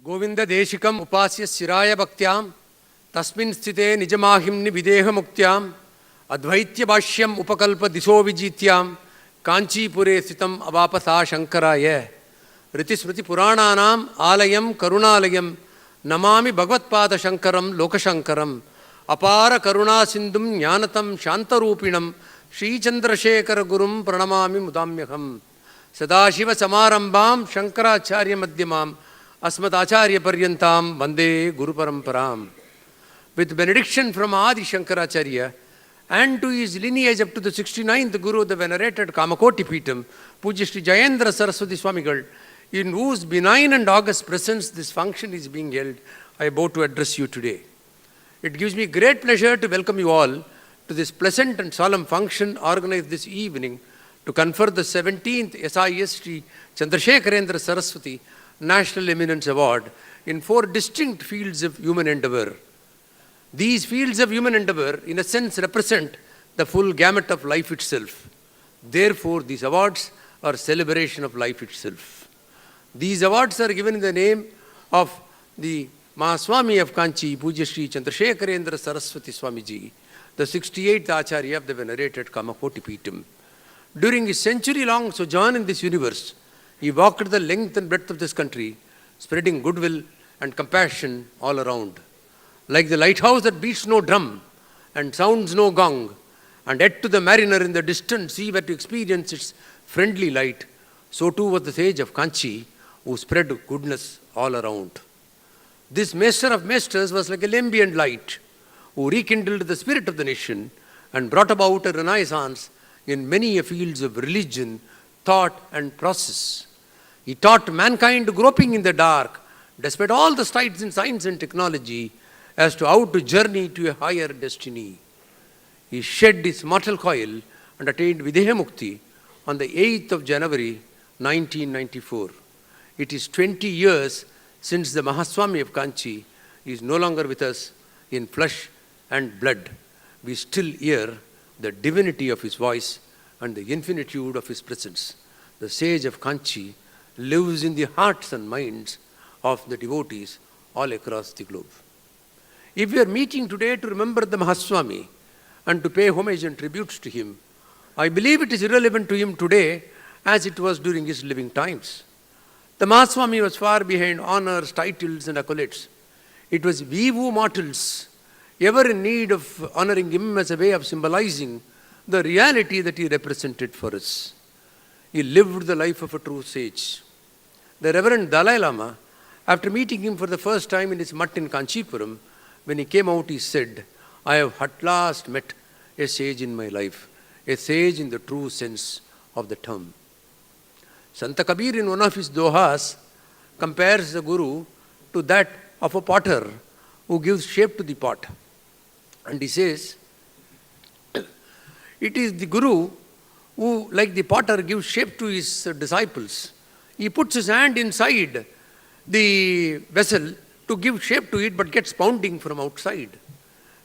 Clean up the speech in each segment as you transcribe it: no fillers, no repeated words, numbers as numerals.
गोविंद देशिकम उपास्य शिराय भक्त्याम तस्मिन् स्थिते निजमाहिम्नि विदेह मुक्त्याम अद्वैत्य भाष्यम उपकल्प दिशो विजीत्याम कांचीपुरे स्थितम अवापसा शंकराय ऋतिस्मृति पुराणानाम आलयम करुणालयम नमामि भगवत्पाद शंकरम लोकशंकरम अपार करुणा सिंधुम ज्ञानतम शांतरूपिणम श्रीचंद्रशेखर गुरुम प्रणमामि मुदाम्यहम सदाशिव समारंभाम शंकराचार्य मध्यमाम अस्मदाचार्य पर्यंताम वंदे गुरु परंपराम. With benediction from Adi Shankaracharya and to his lineage up to the 69th Guru, the venerated Kamakoti Peetam, Pujya Sri Jayendra Saraswati Swamigal, in whose benign and august presence this function is being held, I bow to address you today. It gives me great pleasure to welcome you all to this pleasant and solemn function organized this evening to confer the 17th SIES Sri Chandrasekharendra Saraswati National Eminence Award in 4 distinct fields of human endeavor. These fields of human endeavor, in a sense, represent the full gamut of life itself. Therefore, these awards are celebration of life itself. These awards are given in the name of the Mahaswami of Kanchi, Pujya Sri Chandrasekharendra Saraswati Swamiji, the 68th Acharya of the venerated Kamakoti Peetam. During his century-long sojourn in this universe, he walked the length and breadth of this country, spreading goodwill and compassion all around. Like the lighthouse that beats no drum and sounds no gong, and yet to the mariner in the distant sea where to experience its friendly light, so too was the sage of Kanchi, who spread goodness all around. This master of masters was like a Lambian light, who rekindled the spirit of the nation and brought about a renaissance in many fields of religion, thought and process. He taught mankind groping in the dark, despite all the strides in science and technology, as to how to journey to a higher destiny. He shed his mortal coil and attained Videha Mukti on the 8th of January 1994. It is 20 years since the Mahaswami of Kanchi is no longer with us in flesh and blood. We still hear the divinity of his voice and the infinitude of his presence. The sage of Kanchi lives in the hearts and minds of the devotees all across the globe. If we are meeting today to remember the Mahaswami and to pay homage and tributes to him, I believe it is irrelevant to him today as it was during his living times. The Mahaswami was far behind honors, titles and accolades. It was we who mortals, ever in need of honoring him as a way of symbolizing the reality that he represented for us. He lived the life of a true sage. The Reverend Dalai Lama, after meeting him for the first time in his mutt in Kanchipuram, when he came out, he said, I have at last met a sage in my life, a sage in the true sense of the term. Santa Kabir, in one of his dohas, compares the Guru to that of a potter who gives shape to the pot. And he says, it is the Guru who, like the potter, gives shape to his disciples. He puts his hand inside the vessel to give shape to it, but gets pounding from outside.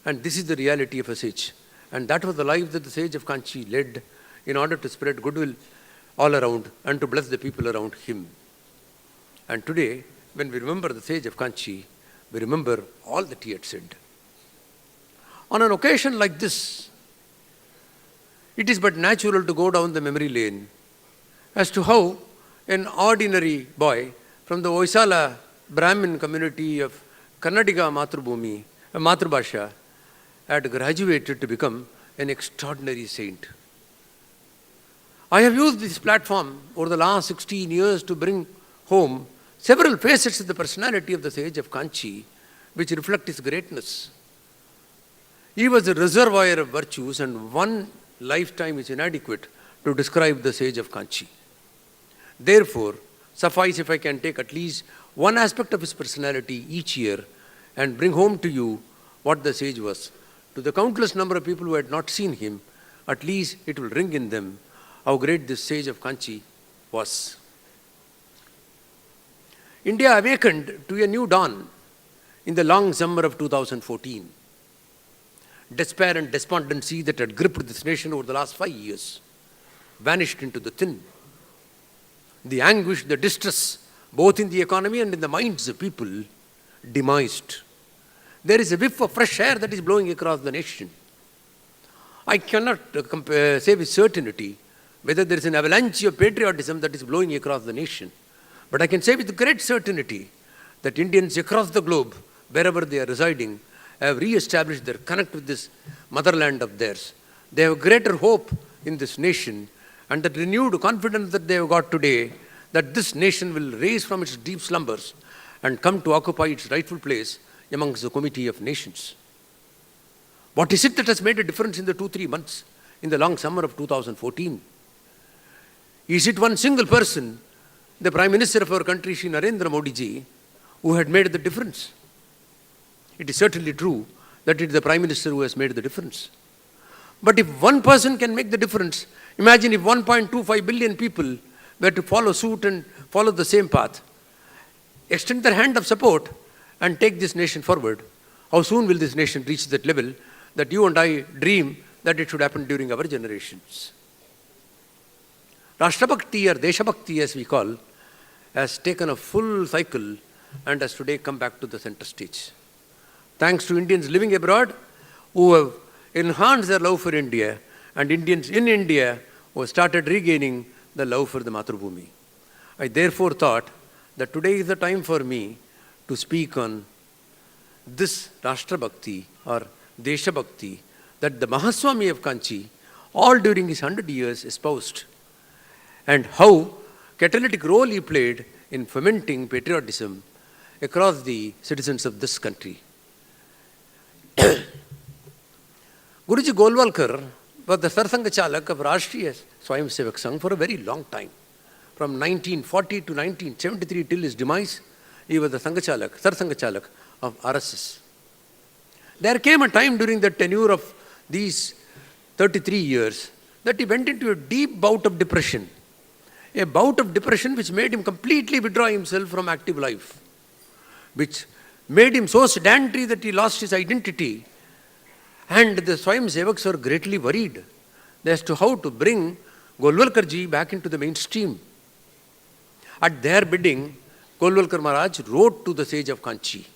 And this is the reality of a sage. And that was the life that the sage of Kanchi led in order to spread goodwill all around and to bless the people around him. And today, when we remember the sage of Kanchi, we remember all that he had said. On an occasion like this, it is but natural to go down the memory lane as to how an ordinary boy from the Hoysala Brahmin community of Kannadiga Matrubhasha had graduated to become an extraordinary saint. I have used this platform over the last 16 years to bring home several facets of the personality of the sage of Kanchi which reflect his greatness. He was a reservoir of virtues, and one lifetime is inadequate to describe the sage of Kanchi. Therefore, suffice if I can take at least one aspect of his personality each year and bring home to you what the sage was. To the countless number of people who had not seen him, at least it will ring in them how great this sage of Kanchi was. India awakened to a new dawn in the long summer of 2014. Despair and despondency that had gripped this nation over the last 5 years vanished into the thin. The anguish, the distress both in the economy and in the minds of people, demised. There is a whiff of fresh air that is blowing across the nation. I cannot say with certainty whether there is an avalanche of patriotism that is blowing across the nation. But I can say with great certainty that Indians across the globe, wherever they are residing, have re-established their connect with this motherland of theirs. They have greater hope in this nation, and that renewed confidence that they have got today, that this nation will rise from its deep slumbers and come to occupy its rightful place amongst the committee of nations. What is it that has made a difference in the 2-3 months in the long summer of 2014? Is it one single person, the Prime Minister of our country, Shri Narendra Modi ji, who had made the difference? It is certainly true that it is the Prime Minister who has made the difference. But if one person can make the difference, imagine if 1.25 billion people were to follow suit and follow the same path, extend their hand of support and take this nation forward. How soon will this nation reach that level that you and I dream that it should happen during our generations? Rashtra Bhakti or Desha Bhakti, as we call, has taken a full cycle and has today come back to the center stage. Thanks to Indians living abroad who have enhanced their love for India, and Indians in India who have started regaining the love for the Matrubhumi. I therefore thought that today is the time for me to speak on this Rashtra Bhakti or Desha Bhakti that the Mahaswami of Kanchi, all during his 100 years, espoused, and how catalytic role he played in fomenting patriotism across the citizens of this country. Guruji Golwalkar was the Sarsanga Chalak of Rashtriya Swayamsevak Sangh for a very long time. From 1940 to 1973 till his demise, he was the Sarsanga Chalak of RSS. There came a time during the tenure of these 33 years that he went into a deep bout of depression. A bout of depression which made him completely withdraw himself from active life, which made him so sedentary that he lost his identity. And the Swayamsevaks were greatly worried as to how to bring Golwalkar ji back into the mainstream. At their bidding, Golwalkar Maharaj wrote to the sage of Kanchi.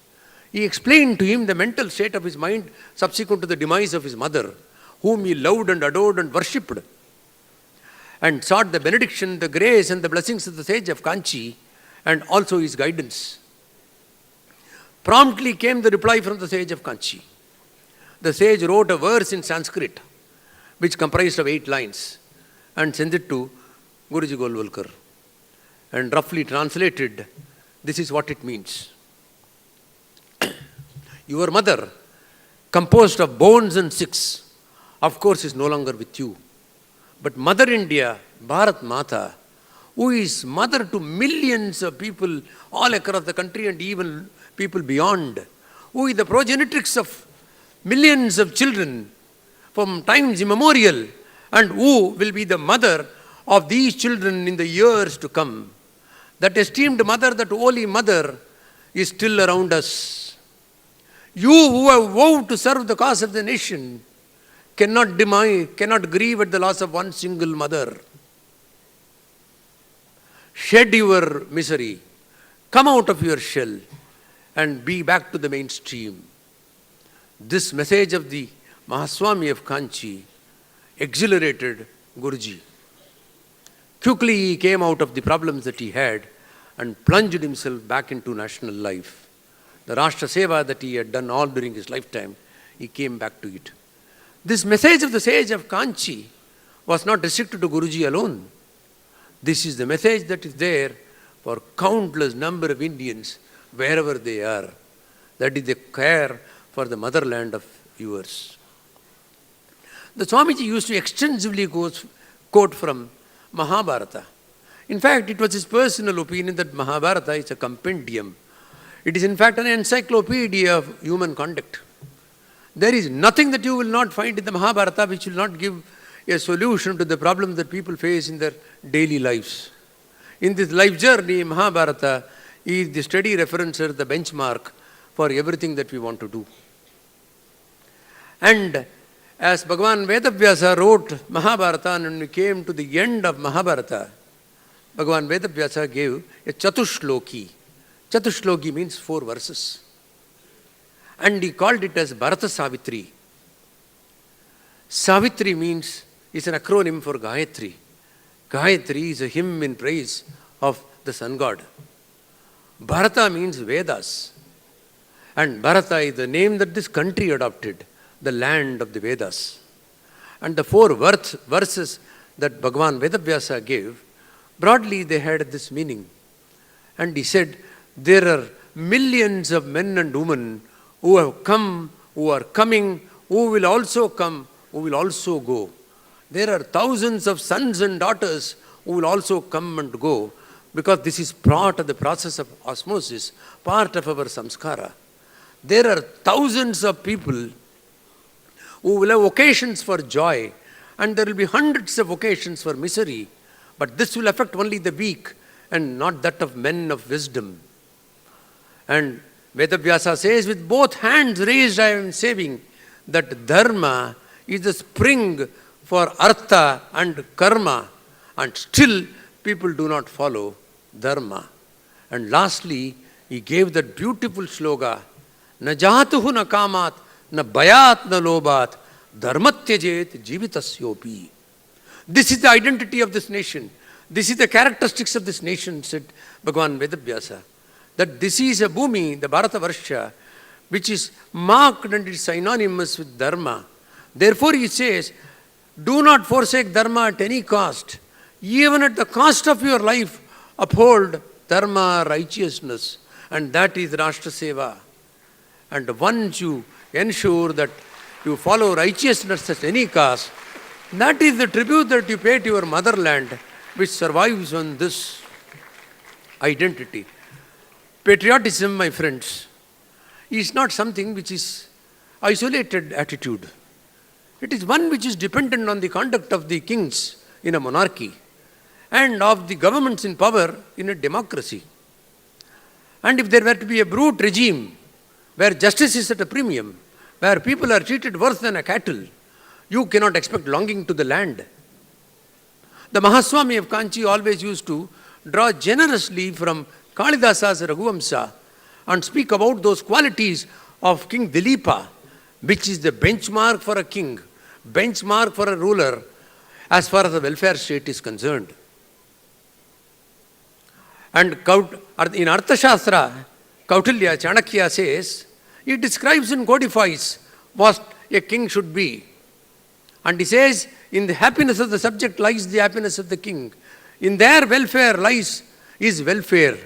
He explained to him the mental state of his mind subsequent to the demise of his mother, whom he loved and adored and worshipped, and sought the benediction, the grace and the blessings of the sage of Kanchi and also his guidance. Promptly came the reply from the sage of Kanchi. The sage wrote a verse in Sanskrit which comprised of 8 lines and sent it to Guruji Golwalkar, and roughly translated, this is what it means. Your mother, composed of bones and six, of course is no longer with you. But Mother India, Bharat Mata, who is mother to millions of people all across the country and even people beyond, who is the progenitrix of millions of children from times immemorial, and who will be the mother of these children in the years to come. That esteemed mother, that holy mother is still around us. You who have vowed to serve the cause of the nation cannot grieve at the loss of one single mother. Shed your misery, come out of your shell and be back to the mainstream. This message of the Mahaswami of Kanchi exhilarated Guruji. Quickly he came out of the problems that he had and plunged himself back into national life. The Rashtra Seva that he had done all during his lifetime, he came back to it. This message of the sage of Kanchi was not restricted to Guruji alone. This is the message that is there for countless number of Indians wherever they are. That is the care for the motherland of yours. The Swamiji used to extensively quote from Mahabharata. In fact, it was his personal opinion that Mahabharata is a compendium. It is in fact an encyclopedia of human conduct. There is nothing that you will not find in the Mahabharata which will not give a solution to the problems that people face in their daily lives. In this life journey, Mahabharata is the steady referencer, the benchmark for everything that we want to do. And as Bhagavan Vedavyasa wrote Mahabharata, and when we came to the end of Mahabharata, Bhagavan Vedavyasa gave a Chatushloki. Chatushloki means 4 verses. And he called it as Bharata Savitri. Savitri is an acronym for Gayatri. Gayatri is a hymn in praise of the sun god. Bharata means Vedas. And Bharata is the name that this country adopted, the land of the Vedas. And the 4 verses that Bhagavan Vedavyasa gave, broadly they had this meaning. And he said, there are millions of men and women who have come, who are coming, who will also come, who will also go. There are thousands of sons and daughters who will also come and go, because this is part of the process of osmosis, part of our samskara. There are thousands of people who will have occasions for joy, and there will be hundreds of occasions for misery, but this will affect only the weak and not that of men of wisdom. And Vedavyasa says, with both hands raised I am saying that dharma is the spring for artha and karma, and still people do not follow dharma. And lastly, he gave that beautiful sloga, na jatuhu na kamat, na bayat na lobat, dharmatyajet jivitasyopi. This is the identity of this nation. This is the characteristics of this nation, said Bhagavan Vedavyasa. That this is a bhumi, the Bharata Varsha, which is marked and is synonymous with dharma. Therefore he says, do not forsake dharma at any cost. Even at the cost of your life, uphold dharma, righteousness. And that is Rashtra Seva. And once you ensure that you follow righteousness at any cost, that is the tribute that you pay to your motherland, which survives on this identity. Patriotism, my friends, is not something which is isolated attitude. It is one which is dependent on the conduct of the kings in a monarchy and of the governments in power in a democracy. And if there were to be a brute regime where justice is at a premium, where people are treated worse than a cattle, you cannot expect longing to the land. The Mahaswami of Kanchi always used to draw generously from Kalidasa's Raghuvamsa and speak about those qualities of King Dilipa, which is the benchmark for a king, benchmark for a ruler, as far as the welfare state is concerned. And in Arthashastra, Kautilya, Chanakya says, he describes and codifies what a king should be. And he says, in the happiness of the subject lies the happiness of the king. In their welfare lies his welfare.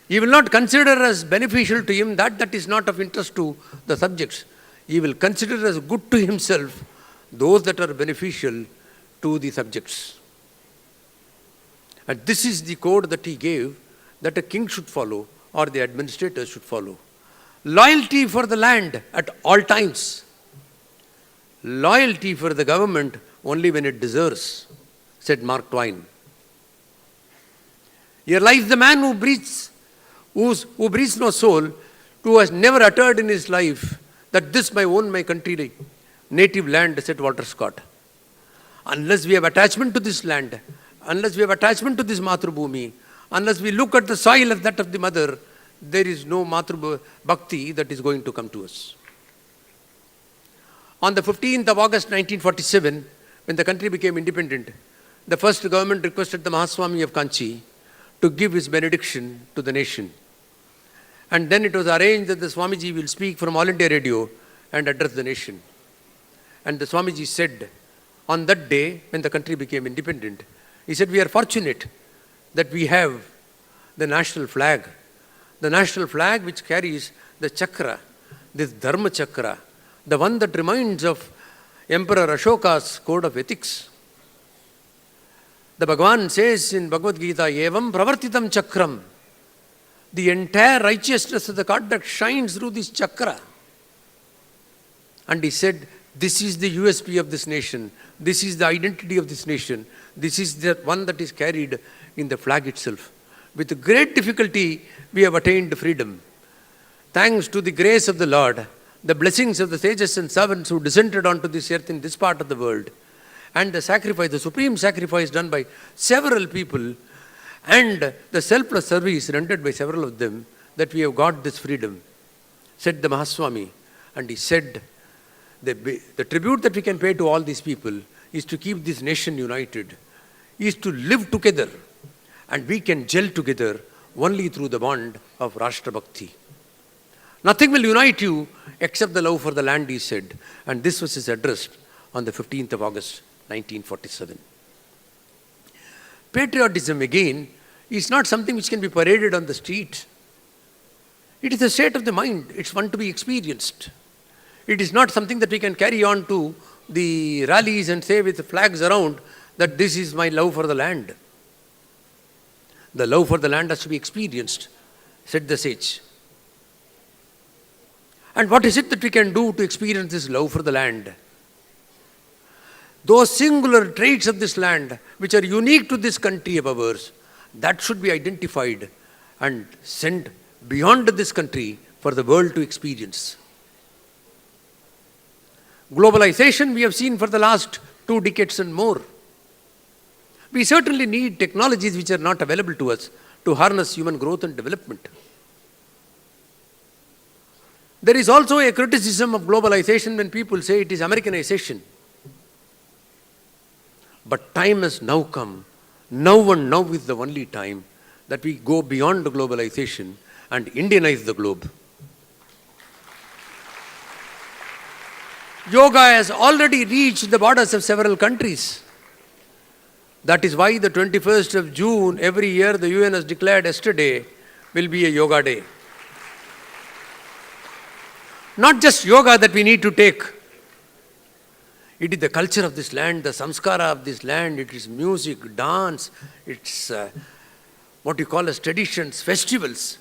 He will not consider as beneficial to him that is not of interest to the subjects. He will consider as good to himself those that are beneficial to the subjects. And this is the code that he gave that a king should follow or the administrators should follow. Loyalty for the land at all times. Loyalty for the government only when it deserves, said Mark Twain. Here lies the man who breathes no soul, who has never uttered in his life that this my own, my country, native land, said Walter Scott. Unless we have attachment to this land, unless we have attachment to this Matrubhumi, unless we look at the soil as that of the mother, there is no Bhakti that is going to come to us. On the 15th of August 1947, when the country became independent, the first government requested the Mahaswami of Kanchi to give his benediction to the nation. And then it was arranged that the Swamiji will speak from All India Radio and address the nation. And the Swamiji said, on that day when the country became independent, he said, we are fortunate that we have the national flag which carries the chakra, this Dharma chakra, the one that reminds of Emperor Ashoka's code of ethics. The Bhagavan says in Bhagavad Gita, Evam pravartitam chakram. The entire righteousness of the conduct shines through this chakra. And he said, this is the USP of this nation. This is the identity of this nation. This is the one that is carried in the flag itself. With great difficulty, we have attained freedom. Thanks to the grace of the Lord, the blessings of the sages and servants who descended onto this earth in this part of the world, and the sacrifice, the supreme sacrifice done by several people, and the selfless service rendered by several of them that we have got this freedom, said the Mahaswami. And he said, the tribute that we can pay to all these people is to keep this nation united, is to live together, and we can gel together only through the bond of Rashtra Bhakti. Nothing will unite you except the love for the land, he said. And this was his address on the 15th of August, 1947. Patriotism, again, is not something which can be paraded on the street. It is a state of the mind. It's one to be experienced. It is not something that we can carry on to the rallies and say with the flags around that this is my love for the land. The love for the land has to be experienced, said the sage. And what is it that we can do to experience this love for the land? Those singular traits of this land, which are unique to this country of ours, that should be identified and sent beyond this country for the world to experience. Globalization we have seen for the last 2 decades and more. We certainly need technologies which are not available to us to harness human growth and development. There is also a criticism of globalization when people say it is Americanization. But time has now come. Now and now is the only time that we go beyond globalization and Indianize the globe. Yoga has already reached the borders of several countries. That is why the 21st of June every year the UN has declared yesterday will be a yoga day. Not just yoga that we need to take. It is the culture of this land, the samskara of this land, it is music, dance, it's what you call as traditions, festivals.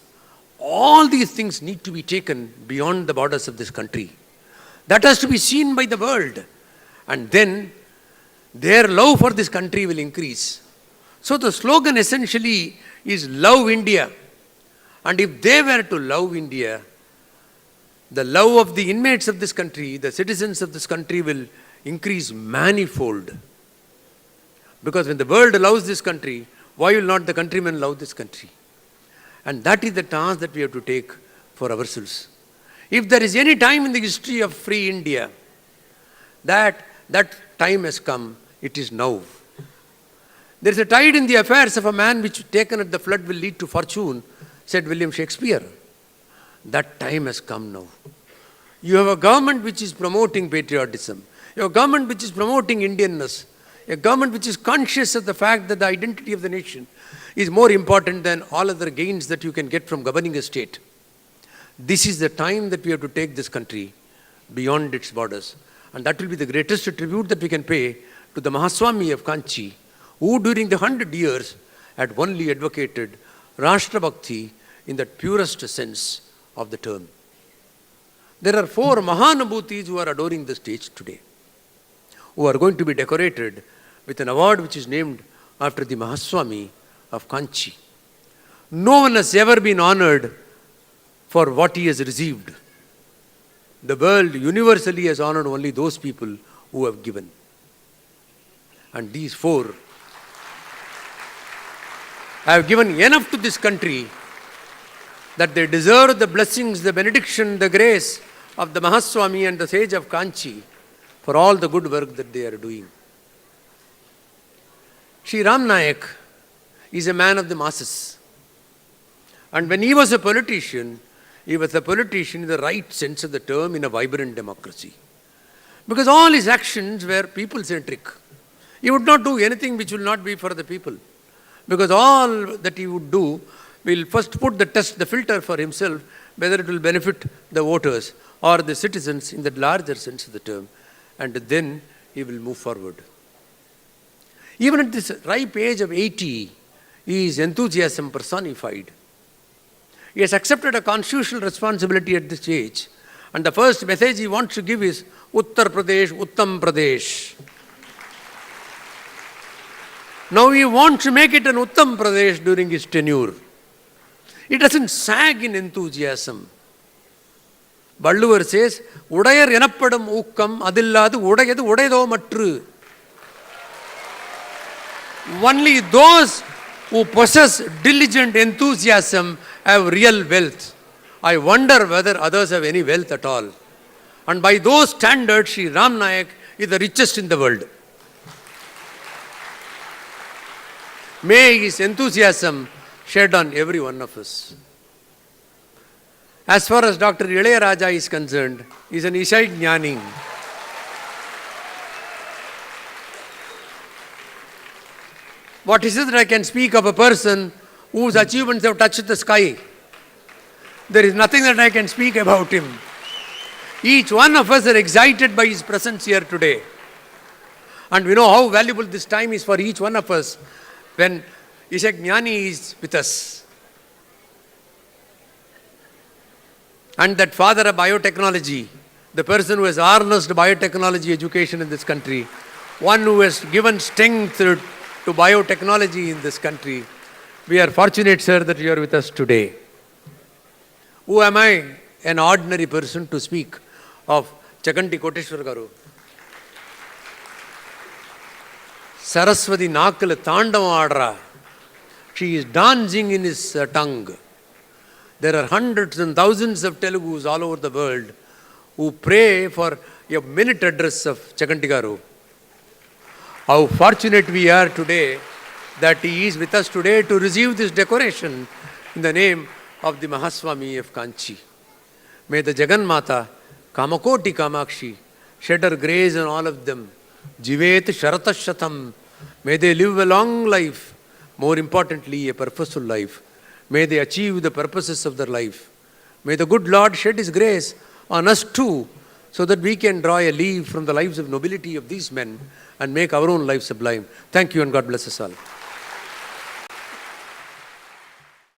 All these things need to be taken beyond the borders of this country. That has to be seen by the world. And then their love for this country will increase. So the slogan essentially is love India. And if they were to love India, the love of the inmates of this country, the citizens of this country will increase manifold. Because when the world loves this country, why will not the countrymen love this country? And that is the task that we have to take for ourselves. If there is any time in the history of free India that time has come, it is now. There is a tide in the affairs of a man which taken at the flood will lead to fortune, said William Shakespeare. That time has come now. You have a government which is promoting patriotism. You have a government which is promoting Indianness. A government which is conscious of the fact that the identity of the nation is more important than all other gains that you can get from governing a state. This is the time that we have to take this country beyond its borders. And that will be the greatest tribute that we can pay to the Mahaswami of Kanchi, who during the 100 years had only advocated Rashtra Bhakti in the purest sense of the term. There are 4 Mahanubhutis who are adoring the stage today, who are going to be decorated with an award which is named after the Mahaswami of Kanchi. No one has ever been honored for what he has received. The world universally has honored only those people who have given. And these 4 have given enough to this country that they deserve the blessings, the benediction, the grace of the Mahaswami and the sage of Kanchi for all the good work that they are doing. Sri Ram Nayak is a man of the masses. And when he was a politician, he was a politician in the right sense of the term in a vibrant democracy. Because all his actions were people-centric. He would not do anything which will not be for the people. Because all that he would do will first put the test, the filter for himself, whether it will benefit the voters or the citizens in the larger sense of the term. And then he will move forward. Even at this ripe age of 80, he is enthusiasm personified. He has accepted a constitutional responsibility at this age. And the first message he wants to give is Uttar Pradesh, Uttam Pradesh. Now he wants to make it an Uttam Pradesh during his tenure. It doesn't sag in enthusiasm. Balluvar says, Udayar enappadum ookkam adilladu udayadu udayado matru. Only those who possess diligent enthusiasm have real wealth. I wonder whether others have any wealth at all. And by those standards, Sri Ram Nayak is the richest in the world. May his enthusiasm shed on every one of us. As far as Dr. Ilayaraja is concerned, he is an Ishai Jnani. What is it that I can speak of a person whose achievements have touched the sky? There is nothing that I can speak about him. Each one of us are excited by his presence here today. And we know how valuable this time is for each one of us when Ishak Jnani is with us. And that father of biotechnology, the person who has harnessed biotechnology education in this country, one who has given strength to biotechnology in this country. We are fortunate, sir, that you are with us today. Who am I, an ordinary person, to speak of Chaganti Koteshwar Garu? Saraswati Nakala Tandavam Adra. She is dancing in his tongue. There are hundreds and thousands of Telugus all over the world who pray for a minute address of Chaganti Garu. How fortunate we are today that he is with us today to receive this decoration in the name of the Mahaswami of Kanchi. May the Jagannmata, Kamakoti Kamakshi, shed her grace on all of them. Jivet Sharatashatam. May they live a long life, more importantly, a purposeful life. May they achieve the purposes of their life. May the good Lord shed his grace on us too, so that we can draw a leaf from the lives of nobility of these men and make our own lives sublime. Thank you and God bless us all.